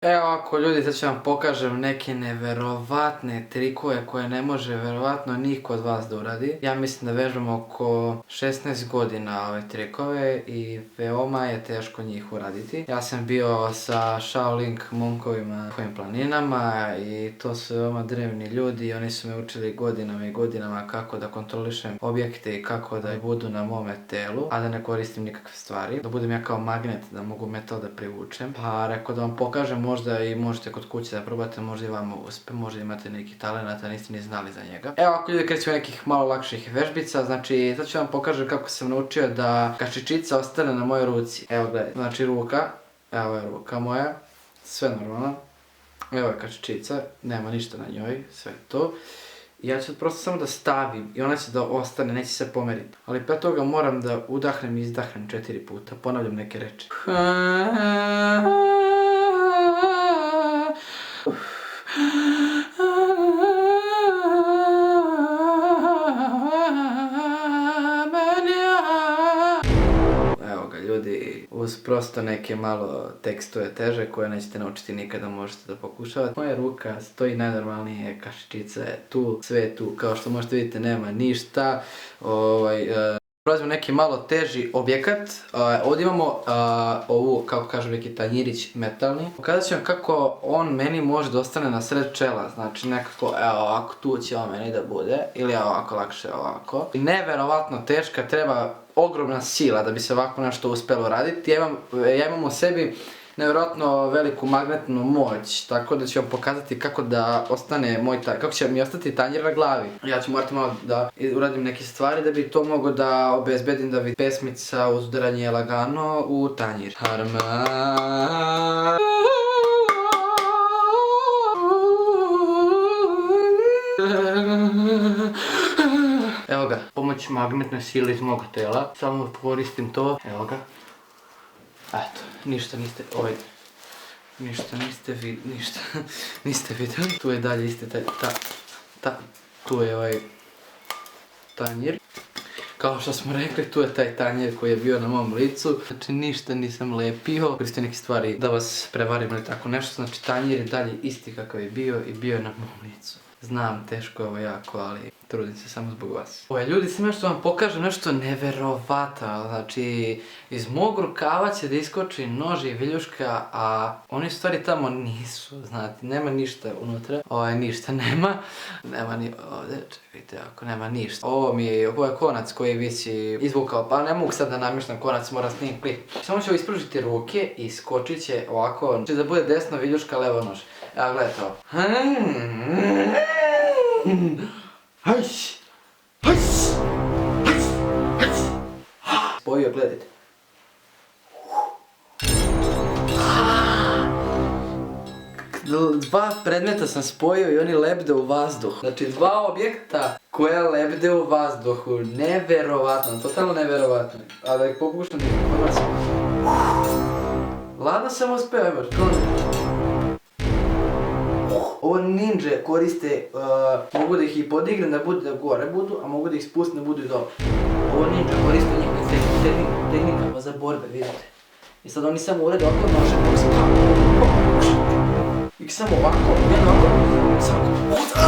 Evo ovako ljudi, sad ću vam pokažem neke neverovatne trikove koje ne može verovatno niko od vas da uradi. Ja mislim da vežbam oko 16 godina ove trikove i veoma je teško njih uraditi. Ja sam bio sa Shaolin momkovima na ovim planinama i to su veoma drevni ljudi i oni su me učili godinama i godinama kako da kontrolišem objekte i kako da budu na mome telu, a da ne koristim nikakve stvari. Da budem ja kao magnet, da mogu me to da privučem. Pa rekao da vam pokažem, možda i možete kod kuće da probate, možda i vama uspe, možda imate neki talenat, a niste ni znali za njega. Evo ako ljudi krećemo nekih malo lakših vežbica, znači sad ću vam pokažem kako sam naučio da kašičica ostane na mojoj ruci. Evo gledajte, znači ruka, evo je ruka moja, sve normalno. Evo je kašičica, nema ništa na njoj, sve to. I ja ću prosto samo da stavim i ona će da ostane, neće se pomeriti. Ali pre toga moram da udahnem i izdahnem 4 puta, ponavljam neke reči. Evo ga ljudi, uz prosto neke malo tekstove teže koje nećete naučiti nikada, možete da pokušavate. Moja ruka stoji najnormalnije, kašičica je tu, sve je tu, kao što možete vidjeti nema ništa. Prelazimo neki malo teži objekat. Ovdje imamo ovu, kako kažu neki tanjirić metalni. Pokazat ću vam kako on meni može da ostane na sred čela. Znači nekako, evo ovako, tu će on meni da bude. Ili ovako, lakše ovako. Neverovatno teška, treba ogromna sila da bi se ovako nešto uspelo raditi. Ja imam u sebi nevjerojatno veliku magnetnu moć, tako da ću vam pokazati kako da ostane kako će mi ostati tanjir na glavi. Ja ću morati malo da uradim neke stvari da bi to mogo da obezbedim da vidi pesmica uz udaranje lagano u tanjir. Evo ga, pomoć magnetne sile iz mog tela, samo koristim to, evo ga. Eto, ništa niste vidjeli. Tu je dalje isti tu je ovaj tanjir. Kao što smo rekli, tu je taj tanjir koji je bio na mom licu. Znači ništa nisam lepio. Koristim neke stvari da vas prevarim ili tako nešto. Znači tanjir je dalje isti kakav je bio i bio je na mom licu. Znam, teško je ovo jako, ali trudim se samo zbog vas. Ljudi, sam nešto vam pokažem nešto neverovatno. Znači, iz mog rukava će da iskoči nož i viljuška, a oni stvari tamo nisu, znate, nema ništa unutra. Ništa nema. Nema ni ovdje, čekajte, ako nema ništa. Ovo je konac koji visi izvukao, pa ne mogu sad da namještam konac, mora s njim klip. Samo ću ispružiti ruke i skočit će ovako, će da bude desno viljuška, levo nož. Evo, gledajte ovo. Spojio, gledajte. Dva predmeta sam spojio i oni lebde u vazduhu. Znači dva objekta koja lebde u vazduhu. Neverovatno, totalno neverovatno. A da ih pokušam da ih ponosim. Ladno sam uspeo, evo, ovo ninja koriste, mogu da ih i podignem da gore budu, a mogu da ih spustim da budu i dobro. Ovo ninja koriste njih tehnikama za borbe, vidite. I sad oni samo urede ovako nože, i samo ovako, samo ovako.